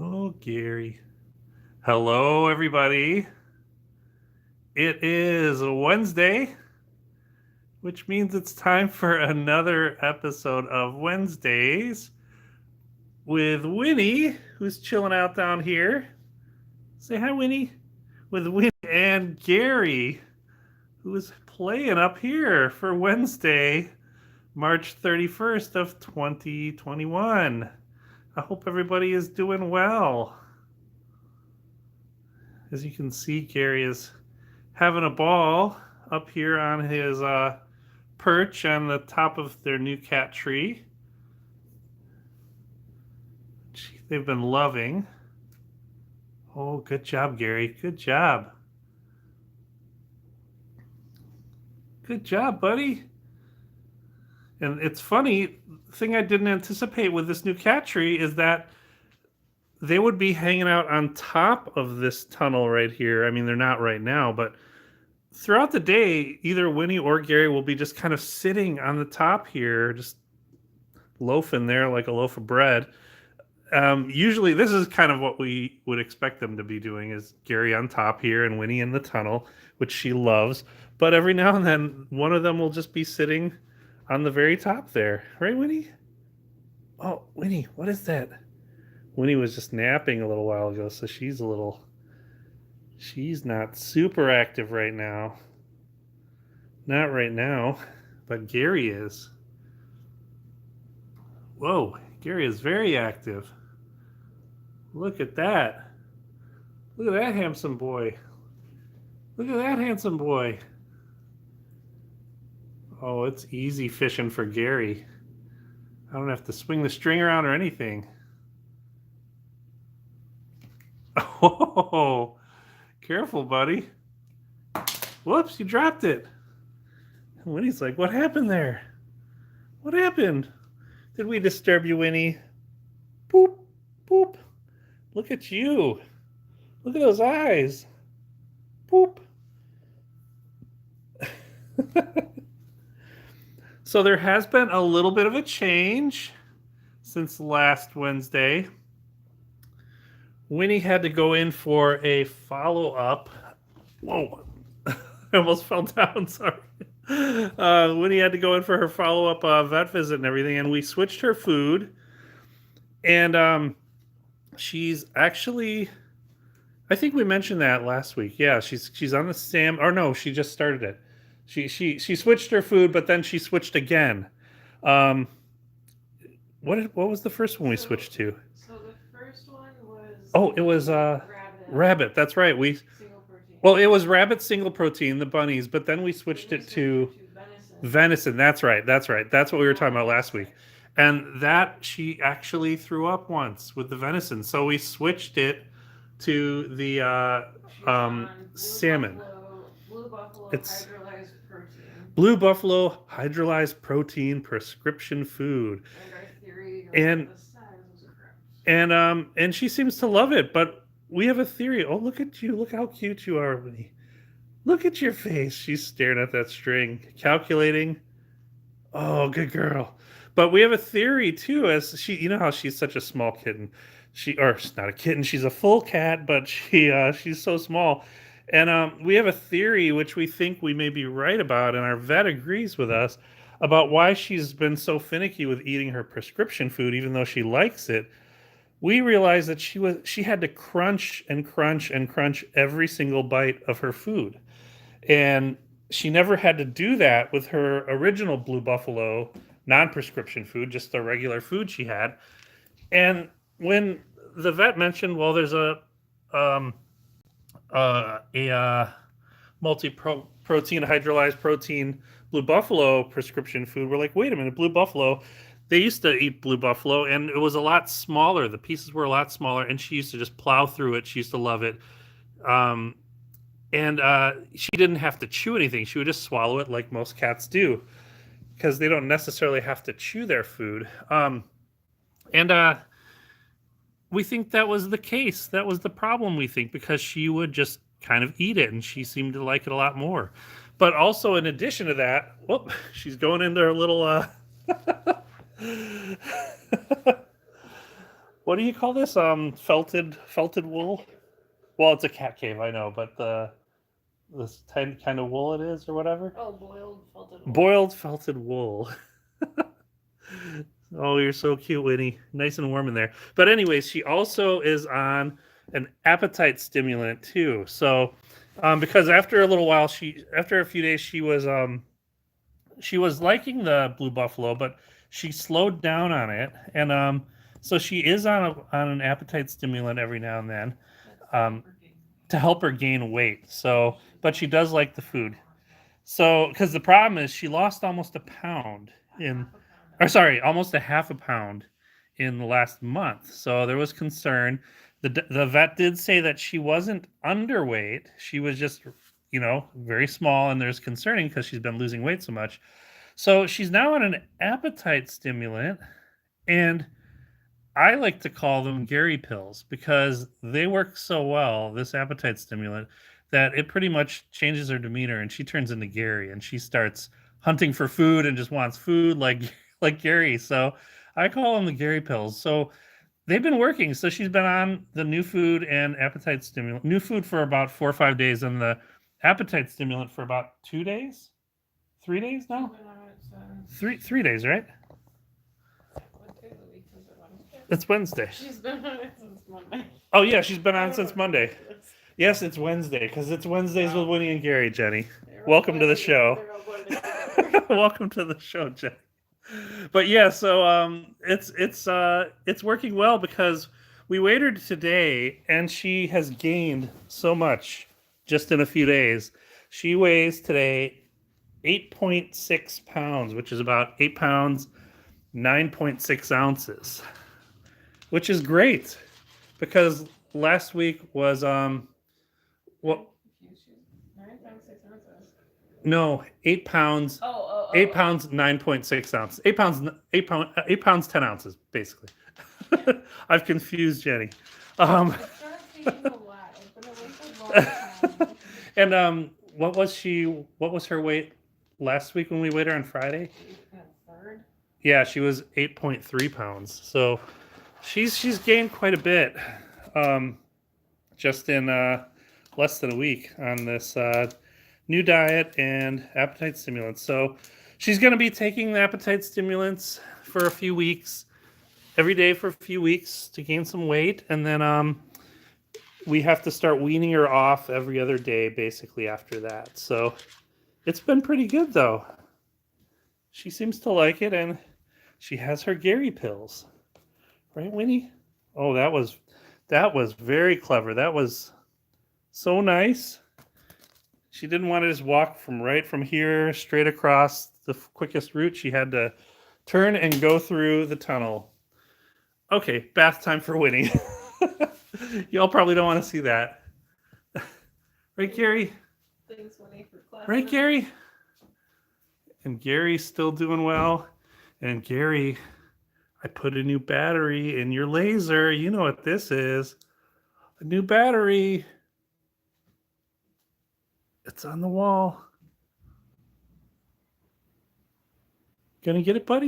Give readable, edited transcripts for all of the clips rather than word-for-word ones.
Oh, Gary. Hello, everybody. It is a Wednesday, which means it's time for another episode of Wednesdays with Winnie, who's chilling out down here. Say hi, Winnie. With Winnie and Gary, who is playing up here for Wednesday, March 31st of 2021. I hope everybody is doing well. As you can see, Gary is having a ball up here on his perch on the top of their new cat tree. They've been loving. Oh, good job, Gary. Good job. Good job, buddy. And it's funny, the thing I didn't anticipate with this new cat tree is that they would be hanging out on top of this tunnel right here. I mean, they're not right now, but throughout the day, either Winnie or Gary will be just kind of sitting on the top here, just loafing there like a loaf of bread. Usually, this is kind of what we would expect them to be doing: is Gary on top here and Winnie in the tunnel, which she loves. But every now and then, one of them will just be sitting on the very top there, right, Winnie? Oh, Winnie, what is that? Winnie was just napping a little while ago, so she's not super active right now. Not right now, but Gary is. Whoa, Gary is very active. Look at that. Look at that handsome boy. Look at that handsome boy. Oh, it's easy fishing for Gary. I don't have to swing the string around or anything. Oh, careful, buddy. Whoops, you dropped it. And Winnie's like, what happened there? What happened? Did we disturb you, Winnie? Boop, boop. Look at you. Look at those eyes. Boop. So there has been a little bit of a change since last Wednesday. Winnie had to go in for a follow-up. Whoa. I almost fell down, sorry. Winnie had to go in for her follow-up vet visit and everything, and we switched her food. And she's actually, I think we mentioned that last week. Yeah, she's on the or no, she just started it. She switched her food, but then she switched again. Um, what was the first one we switched to? So the first one was Oh, it was rabbit. That's right. single protein. Well, it was rabbit single protein, the bunnies, but then we switched it to venison. That's right. That's right. That's what we were talking about last week. And that she actually threw up once with the venison. So we switched it to the salmon. Blue buffalo It's hydrolyzed protein. Blue Buffalo hydrolyzed protein prescription food. And our theory And the size was correct. and she seems to love it, but we have a theory. Oh, look at you. Look how cute you are, Winnie. Look at your face. She's staring at that string, calculating. Oh, good girl. But we have a theory too, as you know how she's such a small kitten. She's not a kitten, she's a full cat, but she's so small. And we have a theory which we think we may be right about, and our vet agrees with us about why she's been so finicky with eating her prescription food, even though she likes it. We realized that she had to crunch and crunch and crunch every single bite of her food. And she never had to do that with her original Blue Buffalo non-prescription food, just the regular food she had. And when the vet mentioned, well, there's a multi-protein hydrolyzed protein Blue Buffalo prescription food, we're like, wait a minute, Blue Buffalo. They used to eat Blue Buffalo, and it was a lot smaller. The pieces were a lot smaller, and she used to just plow through it. She used to love it. Um, and she didn't have to chew anything. She would just swallow it like most cats do, because they don't necessarily have to chew their food. And we think that was the case. That was the problem, we think, because she would just kind of eat it, and she seemed to like it a lot more. But also, in addition to that, whoop, she's going into her little what do you call this? Felted wool. Well, it's a cat cave, I know, but the this kind of wool it is or whatever. Oh, boiled felted wool. Boiled felted wool. Oh, you're so cute, Winnie. Nice and warm in there. But anyways, she also is on an appetite stimulant too. So, because after a little while, after a few days, she was liking the blue buffalo, but she slowed down on it, and so she is on an appetite stimulant every now and then, um, to help her gain weight. So, but she does like the food. So, because the problem is, she lost almost a pound in, or sorry, almost a half a pound in the last month. So there was concern. The vet did say that she wasn't underweight. She was just, very small, and there's concerning because she's been losing weight so much. So she's now on an appetite stimulant, and I like to call them Gary pills because they work so well, this appetite stimulant, that it pretty much changes her demeanor and she turns into Gary and she starts hunting for food and just wants food like like Gary. So I call them the Gary pills. So they've been working. So she's been on the new food and appetite stimulant, new food for about 4 or 5 days, and the appetite stimulant for about 2 days, 3 days now, 3 days, right? What day of the week is it? Wednesday? It's Wednesday. She's been on it since Monday. Oh yeah, she's been on since Monday. Yes, it's Wednesday because it's Wednesdays with Winnie and Gary, Jenny. Welcome to the show. Welcome to the show, Jenny. But yeah, so it's working well because we weighed her today and she has gained so much just in a few days. She weighs today 8.6 pounds, which is about 8 pounds, 9.6 ounces, which is great because last week was what? No, 8 pounds. 8 pounds, 9.6 ounces. 8 pounds, 10 ounces, basically. I've confused Jenny. And what was her weight last week when we weighed her on Friday? Yeah, she was 8.3 pounds. So she's gained quite a bit, just in less than a week on this new diet and appetite stimulants. So she's going to be taking the appetite stimulants for a few weeks, every day for a few weeks to gain some weight, and then we have to start weaning her off every other day basically after that. So it's been pretty good though. She seems to like it, and she has her Gary pills. Right, Winnie? Oh, that was very clever. That was so nice. She didn't want to just walk from here straight across the quickest route. She had to turn and go through the tunnel. Okay, bath time for Winnie. Y'all probably don't want to see that. Right, Gary? Thanks, Winnie, for class. Right, Gary? And Gary's still doing well. And Gary, I put a new battery in your laser. You know what this is. A new battery. It's on the wall. Gonna get it, buddy?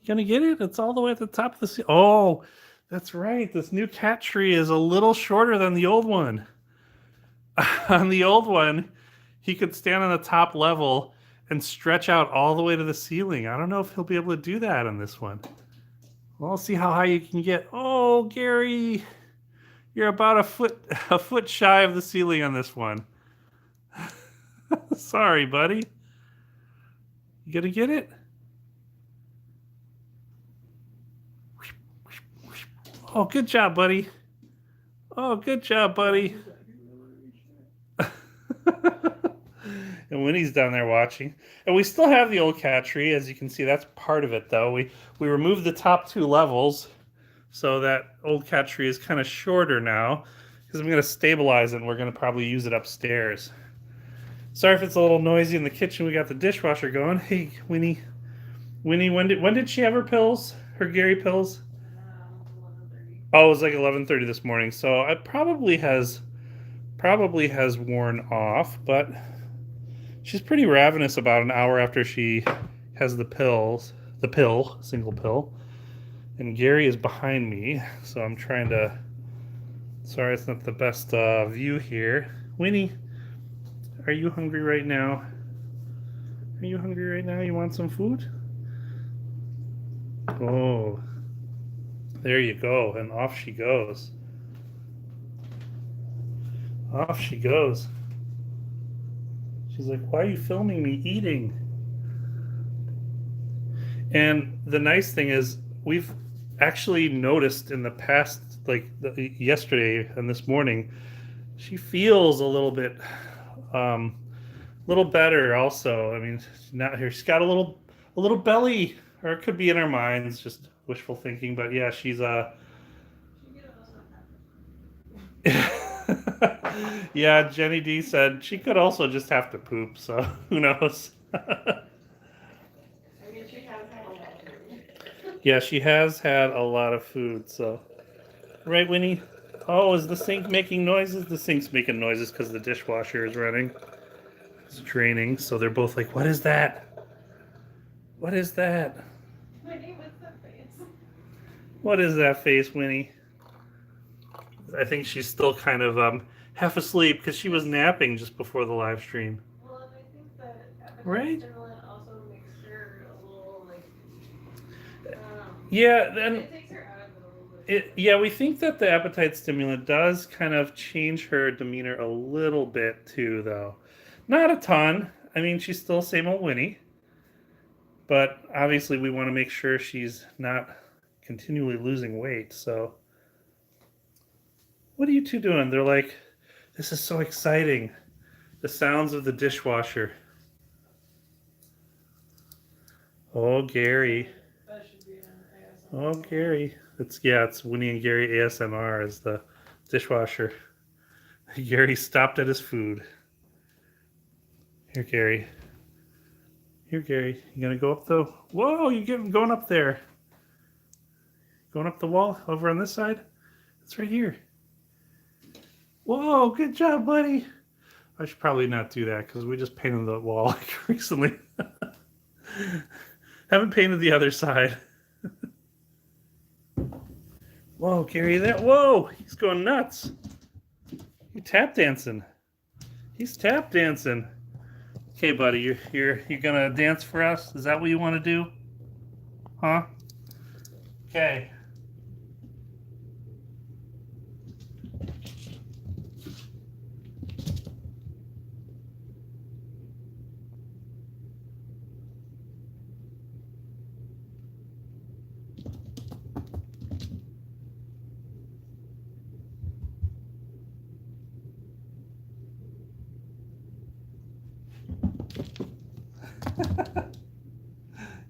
You gonna get it? It's all the way at the top of the ceiling. Oh, that's right. This new cat tree is a little shorter than the old one. On the old one, he could stand on the top level and stretch out all the way to the ceiling. I don't know if he'll be able to do that on this one. Well, I'll see how high you can get. Oh, Gary, you're about a foot shy of the ceiling on this one. Sorry, buddy. You gonna get it? Oh, good job, buddy. Oh, good job, buddy. And Winnie's down there watching. And we still have the old cat tree. As you can see, that's part of it, though. We removed the top 2 levels, so that old cat tree is kind of shorter now, because I'm going to stabilize it, and we're going to probably use it upstairs. Sorry if it's a little noisy in the kitchen. We got the dishwasher going. Hey, Winnie, when did she have her pills? Her Gary pills? 11:30. Oh, it was like 11:30 this morning. So it probably has worn off, but she's pretty ravenous about an hour after she has the single pill. And Gary is behind me, so I'm trying to. Sorry, it's not the best view here. Winnie, are you hungry right now? Are you hungry right now? You want some food? Oh, there you go. And off she goes. Off she goes. She's like, why are you filming me eating? And the nice thing is, we've actually noticed in the past, like yesterday and this morning, she feels a little better. Also, I mean, not here. She's got a little belly, or it could be in our minds, just wishful thinking. But yeah, she's yeah, Jenny D said she could also just have to poop, so who knows? I mean, she has had a lot of food. Yeah, she has had a lot of food, so. Right, Winnie? Oh, is the sink making noises? The sink's making noises because the dishwasher is running. It's draining, so they're both like, what is that? What is that? My name is that face. What is that face, Winnie? I think she's still kind of half asleep because she was napping just before the live stream. Well, and I think that appetite Right? stimulant also makes her a little like. Yeah, then It takes her out of it a little bit. yeah, we think that the appetite stimulant does kind of change her demeanor a little bit too, though. Not a ton. I mean, she's still same old Winnie, but obviously we want to make sure she's not continually losing weight. So, what are you two doing? They're like, this is so exciting. The sounds of the dishwasher. Oh, Gary. That should be an Oh, Gary. It's Winnie and Gary ASMR as the dishwasher. Gary stopped at his food. Here, Gary. Here, Gary. You gonna go up the? Whoa! You going up there? Going up the wall over on this side? It's right here. Whoa! Good job, buddy. I should probably not do that because we just painted the wall like recently. Haven't painted the other side. Whoa, Gary! There. Whoa! He's going nuts. You tap dancing. He's tap dancing. Okay, buddy, you're gonna dance for us? Is that what you want to do? Huh? Okay.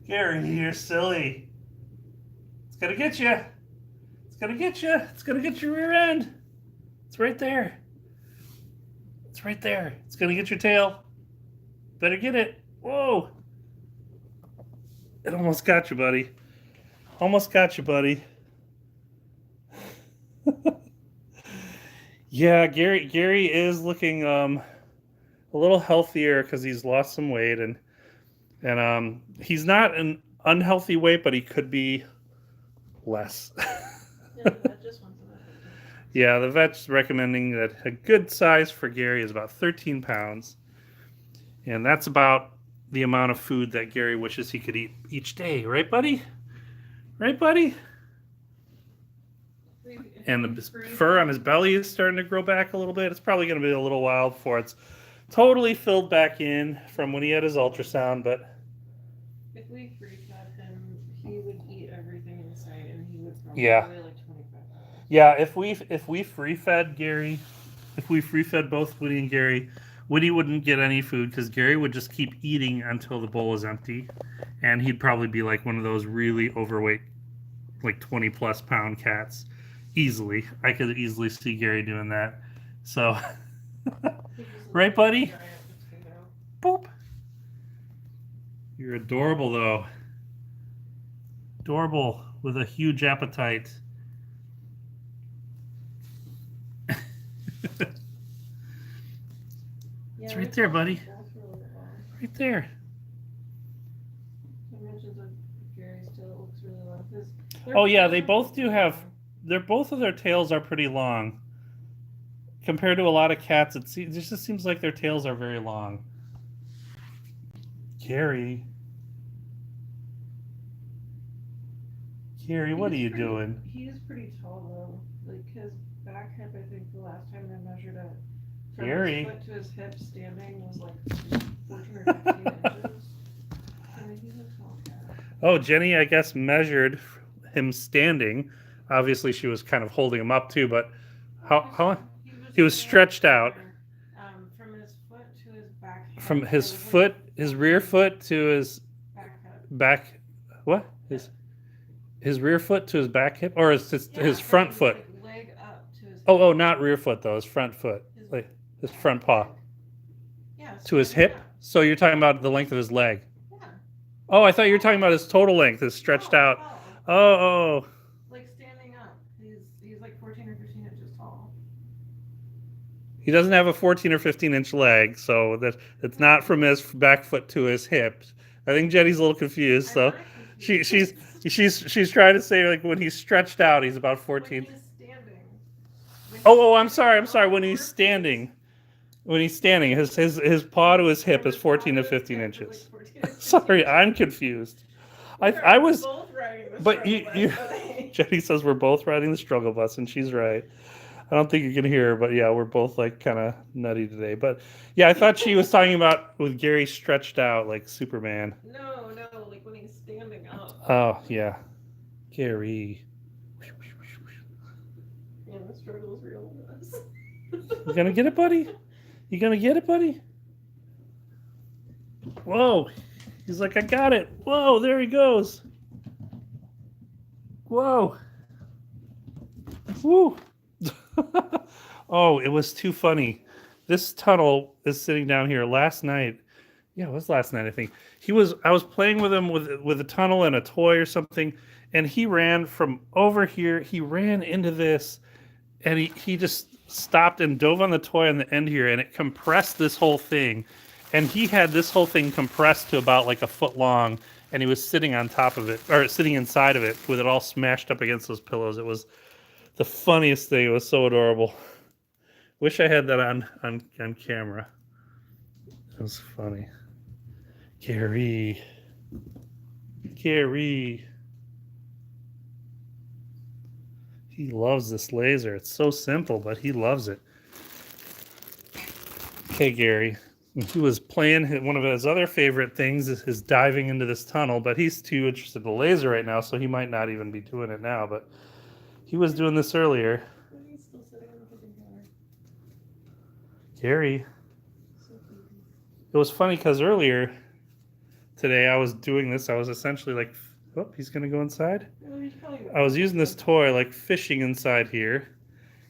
Gary, you're silly. It's gonna get you. It's gonna get you. It's gonna get your rear end. It's right there. It's right there. It's gonna get your tail. Better get it. Whoa. It almost got you, buddy. Almost got you, buddy. Yeah, Gary is looking a little healthier because he's lost some weight and he's not an unhealthy weight, but he could be less. Yeah, that just wants to. Yeah, the vet's recommending that a good size for Gary is about 13 pounds. And that's about the amount of food that Gary wishes he could eat each day. Right, buddy? Right, buddy? And the fur on his belly is starting to grow back a little bit. It's probably going to be a little while before it's totally filled back in from when he had his ultrasound, but If we free-fed him, he would eat everything in sight, and he would probably Yeah. weigh like 25 pounds. yeah, if we free-fed Gary, if we free-fed both Woody and Gary, Woody wouldn't get any food because Gary would just keep eating until the bowl is empty, and he'd probably be like one of those really overweight, like 20+ pound cats. Easily, I could easily see Gary doing that. So, right, buddy? Giant potato. Boop. You're adorable, though. Adorable with a huge appetite. Yeah, right there, buddy. That's really long. Right there. I mentioned that Gary's tail looks really long. Oh yeah, they both do have. Both of their tails are pretty long. Compared to a lot of cats, it just seems like their tails are very long. Gary, what are you doing? He is pretty tall though. Like his back hip, I think the last time I measured it, from Gary. his foot to his hip standing was like 14 or 15 inches. I mean, he's a tall cat. Oh, Jenny, I guess measured him standing. Obviously, she was kind of holding him up too, but how he was stretched out. From his foot to his back hip. From his foot, his rear foot to his back. What? His rear foot to his back hip, or his front foot? Like leg up to his. Oh, not rear foot though. His front foot, like his front paw. Yeah. To his hip. So you're talking about the length of his leg. Yeah. Oh, I thought you were talking about his total length, his stretched out. Oh. Like standing up, he's like 14 or 15 inches tall. He doesn't have a 14 or 15-inch leg, so it's not from his back foot to his hip. I think Jenny's a little confused. So she's trying to say like when he's stretched out, he's about 14. When he's standing. I'm sorry. When he's standing. His paw to his hip is 14 to 15 inches. Sorry, I'm confused. I was, but Jenny says we're both riding the struggle bus, and she's right. I don't think you can hear her, but yeah, we're both like kind of nutty today. But yeah, I thought she was talking about with Gary stretched out like Superman. No, like when he's standing up. Oh yeah, Gary. Yeah, the struggle is real with us. You gonna get it, buddy? You gonna get it, buddy? Whoa. He's like, I got it. Whoa, there he goes. Whoa. Woo. Oh, it was too funny. This tunnel is sitting down here last night. Yeah, it was last night, I think. I was playing with him with a tunnel and a toy or something, and he ran from over here. He ran into this, and he just stopped and dove on the toy on the end here, and it compressed this whole thing. And he had this whole thing compressed to about like a foot long, and he was sitting on top of it, or sitting inside of it with it all smashed up against those pillows. It was the funniest thing. It was so adorable. Wish I had that on camera. It was funny. Gary. He loves this laser. It's so simple, but he loves it. Okay, Gary. He was playing, one of his other favorite things is diving into this tunnel, but he's too interested in the laser right now, so he might not even be doing it now, but he was doing this earlier. He's still sitting on the kitchen counter. Gary. It was funny because earlier today I was doing this. I was essentially like, oh, he's going to go inside. I was using this toy like fishing inside here,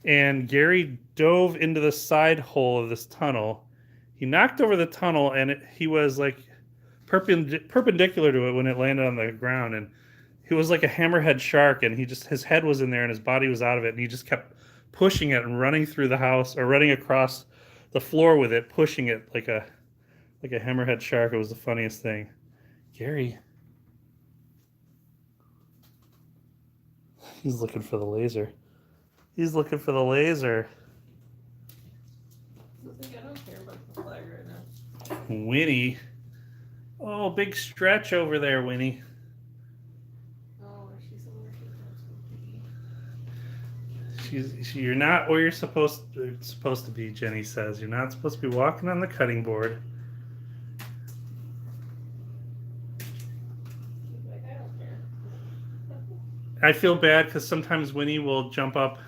and Gary dove into the side hole of this tunnel. He knocked over the tunnel, and he was like perpendicular to it when it landed on the ground, and he was like a hammerhead shark, and his head was in there and his body was out of it, and he just kept pushing it and running through the house or running across the floor with it, pushing it like a hammerhead shark. It was the funniest thing. Gary. He's looking for the laser. I don't care about the flag right now. Winnie. Oh, big stretch over there, Winnie. Oh, she's You're not where you're supposed to be, Jenny says. You're not supposed to be walking on the cutting board. Like, I don't care. I feel bad because sometimes Winnie will jump up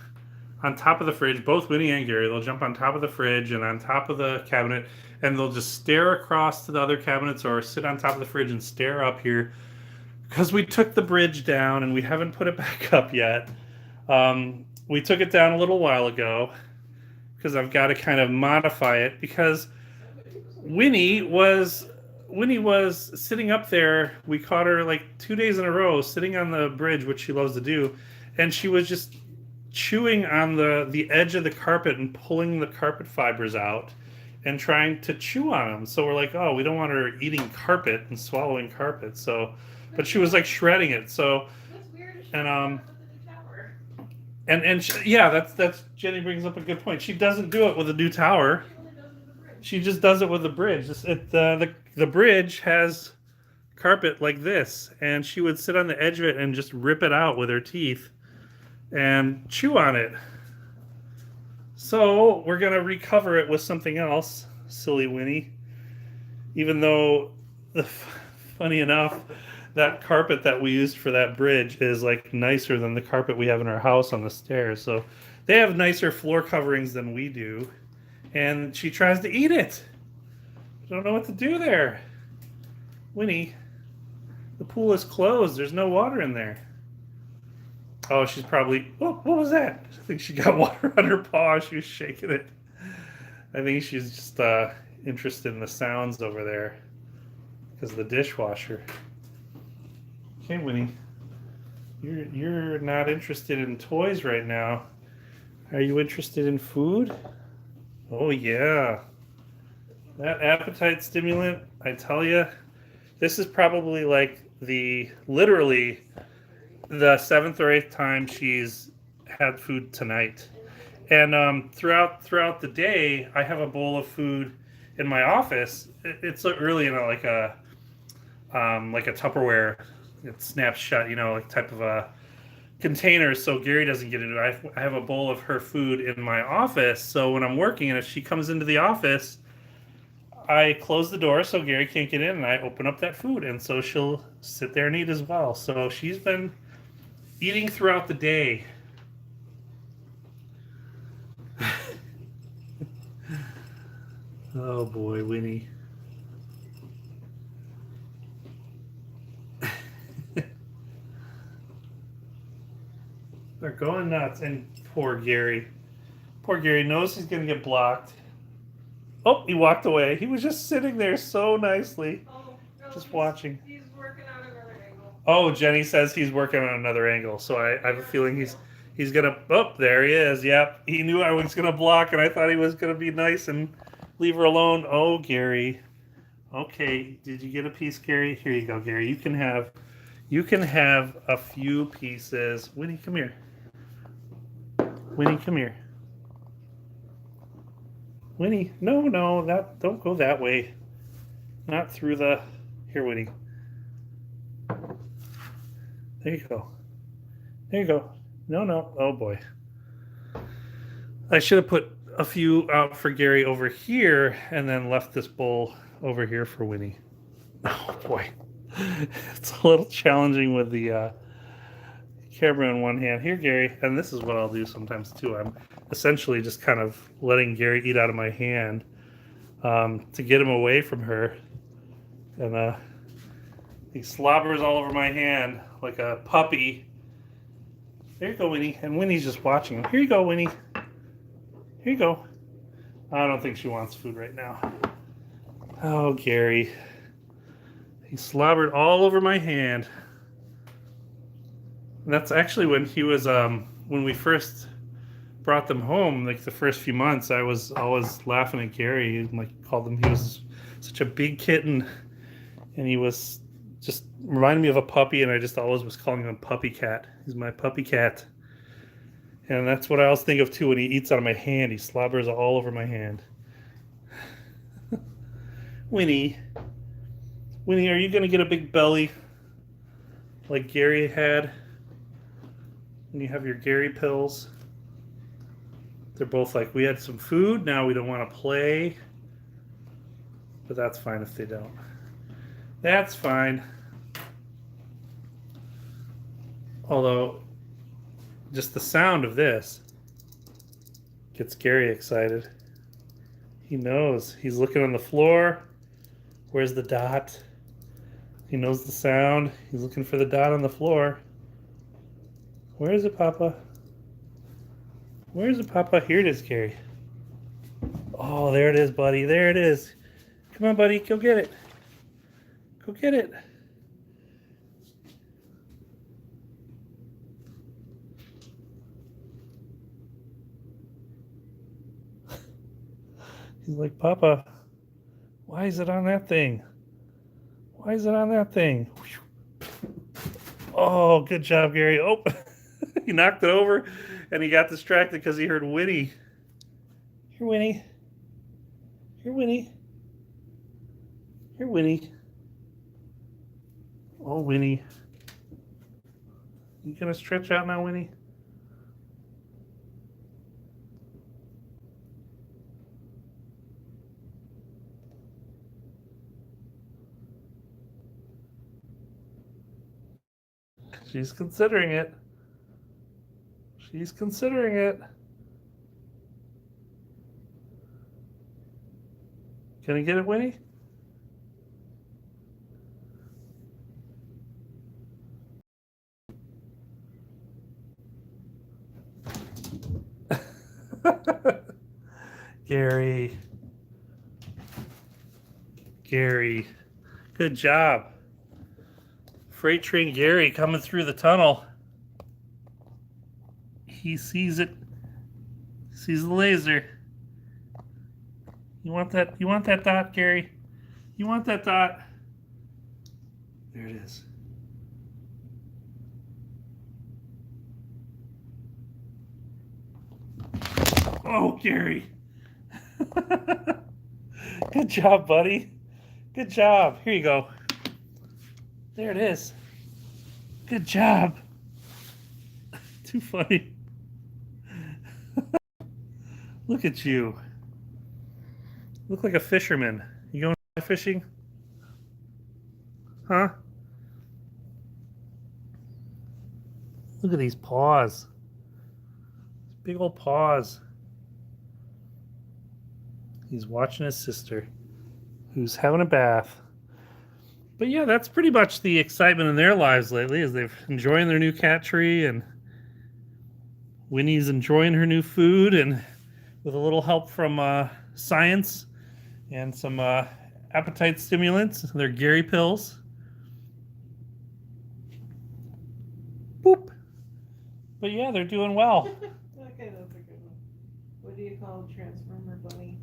on top of the fridge. Both Winnie and Gary, they'll jump on top of the fridge and on top of the cabinet, and they'll just stare across to the other cabinets or sit on top of the fridge and stare up here because we took the bridge down and we haven't put it back up yet. We took it down a little while ago because I've got to kind of modify it because Winnie was sitting up there. We caught her like 2 days in a row sitting on the bridge, which she loves to do, and she was just chewing on the edge of the carpet and pulling the carpet fibers out and trying to chew on them. So we're like, oh, we don't want her eating carpet and swallowing carpet. So, but she was like shredding it. So, And With the new tower. yeah, that's Jenny brings up a good point. She doesn't do it with a new tower. She only does it with the bridge. She just does it with the bridge. The bridge has carpet like this, and she would sit on the edge of it and just rip it out with her teeth and chew on it. So we're gonna recover it with something else, silly Winnie. Even though, funny enough, that carpet that we used for that bridge is like nicer than the carpet we have in our house on the stairs. So they have nicer floor coverings than we do, and she tries to eat it. I don't know what to do there. Winnie, the pool is closed. There's no water in there. Oh, she's probably. Oh, what was that? I think she got water on her paw. She was shaking it. I think she's just interested in the sounds over there because of the dishwasher. Okay, Winnie, you're not interested in toys right now. Are you interested in food? Oh yeah, that appetite stimulant. I tell you, this is probably like literally the 7th or 8th time she's had food tonight. And throughout the day, I have a bowl of food in my office. It's really in like a Tupperware. It snaps shut, like type of a container, so Gary doesn't get it. I have a bowl of her food in my office, so when I'm working and if she comes into the office, I close the door so Gary can't get in, and I open up that food, and so she'll sit there and eat as well. So she's been eating throughout the day. Oh boy, Winnie. They're going nuts, and poor Gary. Poor Gary knows he's going to get blocked. Oh, he walked away. He was just sitting there so nicely, Oh, no, just watching. He's working on another angle. Oh, Jenny says he's working on another angle, so I have a feeling he's gonna. Oh, there he is. Yep, he knew I was gonna block, and I thought he was gonna be nice and leave her alone. Oh, Gary. Okay, did you get a piece, Gary? Here you go, Gary. You can have a few pieces. Winnie, come here. Winnie, come here. Winnie, no, don't go that way. Not through the. Here, Winnie. There you go. There you go. No. Oh boy. I should have put a few out for Gary over here and then left this bowl over here for Winnie. Oh boy. It's a little challenging with the camera in one hand. Here, Gary, and this is what I'll do sometimes too. I'm essentially just kind of letting Gary eat out of my hand to get him away from her. And he slobbers all over my hand like a puppy. There you go, Winnie. And Winnie's just watching him. Here you go, Winnie. Here you go. I don't think she wants food right now. Oh, Gary. He slobbered all over my hand. And that's actually when he was, when we first brought them home, like the first few months, I was always laughing at Gary. Called him, he was such a big kitten. And he was just reminded me of a puppy, and I just always was calling him Puppy Cat. He's my puppy cat. And that's what I always think of too when he eats out of my hand. He slobbers all over my hand. Winnie, are you going to get a big belly like Gary had when you have your Gary pills? They're both like, we had some food, now we don't want to play. But that's fine if they don't. That's fine. Although, just the sound of this gets Gary excited. He knows. He's looking on the floor. Where's the dot? He knows the sound. He's looking for the dot on the floor. Where is it, Papa? Where is it, Papa? Here it is, Gary. Oh, there it is, buddy. There it is. Come on, buddy. Go get it. Go get it. He's like, Papa, why is it on that thing? Why is it on that thing? Oh, good job, Gary. Oh, he knocked it over, and he got distracted because he heard Winnie. Here, Winnie. Here, Winnie. Here, Winnie. Oh, Winnie. You gonna stretch out now, Winnie? She's considering it. She's considering it. Can I get it, Winnie? Gary. Gary. Good job. Freight train Gary coming through the tunnel. He sees it. Sees the laser. You want that dot, Gary? You want that dot? There it is. Oh, Gary. Good job, buddy. Good job. Here you go. There it is. Good job. Too funny. Look at you. Look like a fisherman. You going fishing? Huh? Look at these paws. Big old paws. He's watching his sister, who's having a bath. But yeah, that's pretty much the excitement in their lives lately, is they're enjoying their new cat tree, and Winnie's enjoying her new food, and with a little help from science and some appetite stimulants, their Gary pills. Boop. But yeah, they're doing well. Okay, that's a good one. What do you call a Transformer bunny?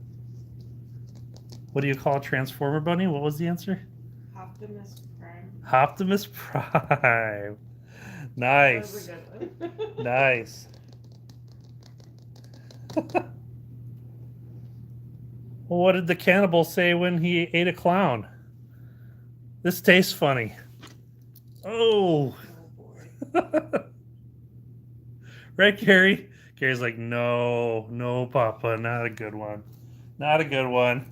What do you call a Transformer bunny? What was the answer? Optimus Prime. Optimus Prime. Nice. That was a good one. Nice. Well, what did the cannibal say when he ate a clown? This tastes funny. Oh. Oh boy. Right, Gary? Gary's like, no, no, Papa, not a good one. Not a good one.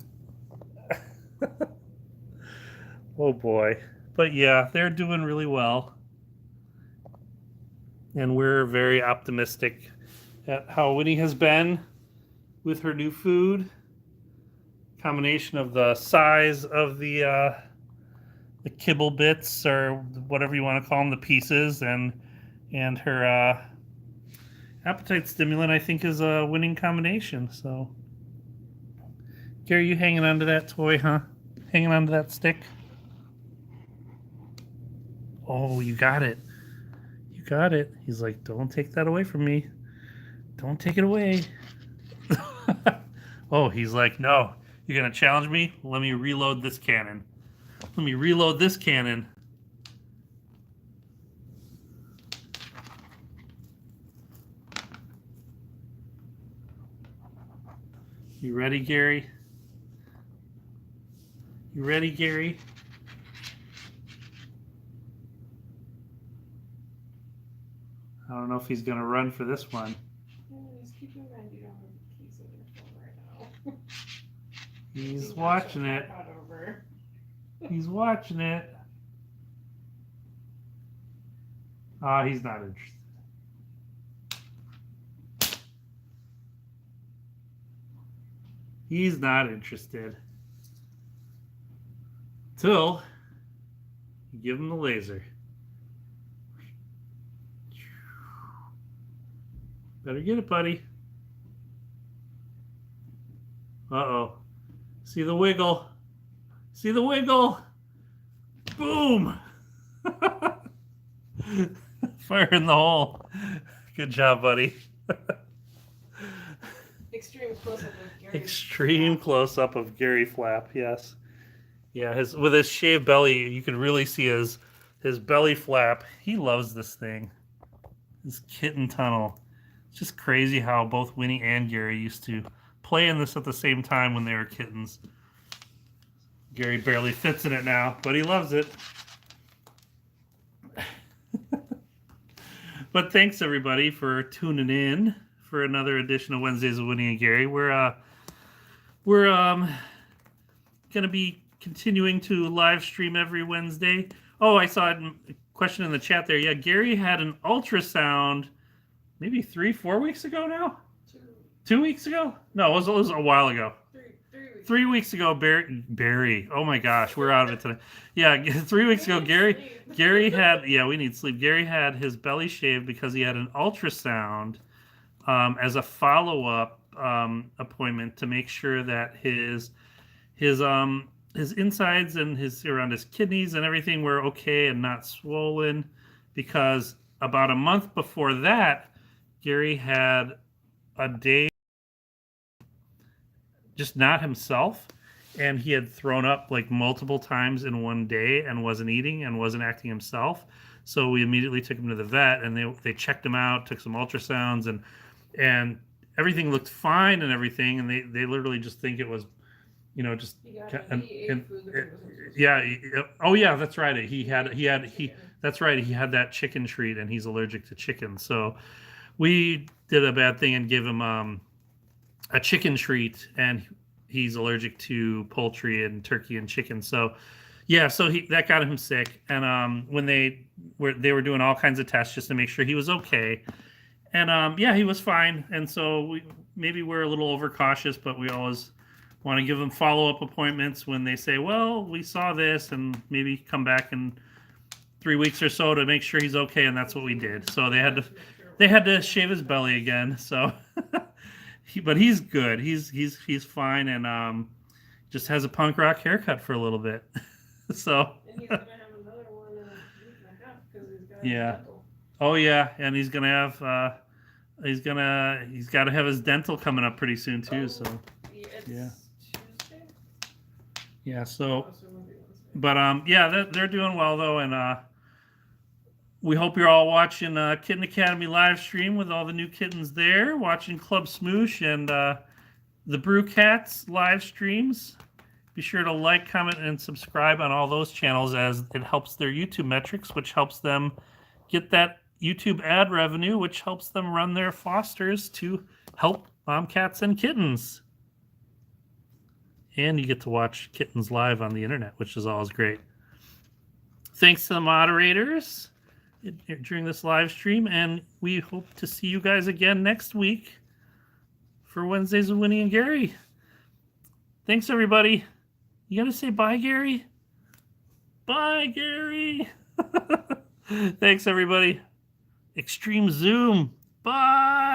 Oh boy. But yeah, they're doing really well. And we're very optimistic at how Winnie has been with her new food. Combination of the size of the kibble bits, or whatever you want to call them, the pieces, and her appetite stimulant, I think, is a winning combination. So, Gary, you hanging on to that toy, huh? Hanging on to that stick? Oh, you got it. You got it. He's like, don't take that away from me. Don't take it away. Oh, he's like, no. You're going to challenge me? Let me reload this cannon. Let me reload this cannon. You ready, Gary? You ready, Gary? I don't know if he's going to run for this one. Just keep in mind you don't have the keys in your phone right now. He's watching it. Over. He's watching it. Ah, he's not interested. He's not interested. Till you give him the laser. Better get it, buddy. Uh-oh. See the wiggle. See the wiggle. Boom. Fire in the hole. Good job, buddy. Extreme close-up of Gary. Extreme close-up of Gary Flap, yes. Yeah, with his shaved belly, you can really see his his belly flap. He loves this thing. This kitten tunnel. It's just crazy how both Winnie and Gary used to play in this at the same time when they were kittens. Gary barely fits in it now, but he loves it. But thanks everybody for tuning in for another edition of Wednesdays with Winnie and Gary. We're gonna be continuing to live stream every Wednesday. Oh, I saw a question in the chat there. Yeah, Gary had an ultrasound maybe 3-4 weeks ago now. 2 weeks ago? No, it was a while ago. 3 weeks ago, Barry. Oh my gosh, we're out of it today. Yeah, 3 weeks ago, Gary had. Yeah, we need sleep. Gary had his belly shaved because he had an ultrasound as a follow-up appointment to make sure that his insides and his around his kidneys and everything were okay and not swollen. Because about a month before that, Gary had a day just not himself, and he had thrown up like multiple times in one day and wasn't eating and wasn't acting himself. So we immediately took him to the vet, and they checked him out, took some ultrasounds, and everything looked fine and everything, and they literally just think it was, just oh yeah, that's right. That's right. He had that chicken treat, and he's allergic to chicken. So we did a bad thing and gave him a chicken treat, and he's allergic to poultry and turkey and chicken. So yeah, so that got him sick. And when they were doing all kinds of tests just to make sure he was okay. And yeah, he was fine. And so maybe we're a little overcautious, but we always want to give them follow-up appointments when they say, well, we saw this, and maybe come back in 3 weeks or so to make sure he's okay. And that's what we did. So they had to shave his belly again. So but he's good. He's fine, and just has a punk rock haircut for a little bit. So and he's gonna have another one in a week and a half because he's got yeah. dental. Oh yeah, and he's gonna have he's got to have his dental coming up pretty soon too. So yeah. Tuesday? Yeah. So but yeah, they're doing well though, and we hope you're all watching Kitten Academy live stream with all the new kittens there, watching Club Smoosh and the Brew Cats live streams. Be sure to like, comment, and subscribe on all those channels, as it helps their YouTube metrics, which helps them get that YouTube ad revenue, which helps them run their fosters to help mom cats and kittens. And you get to watch kittens live on the internet, which is always great. Thanks to the moderators during this live stream, and we hope to see you guys again next week for Wednesdays with Winnie and Gary. Thanks, everybody. You gotta say bye, Gary? Bye, Gary. Thanks, everybody. Extreme Zoom. Bye.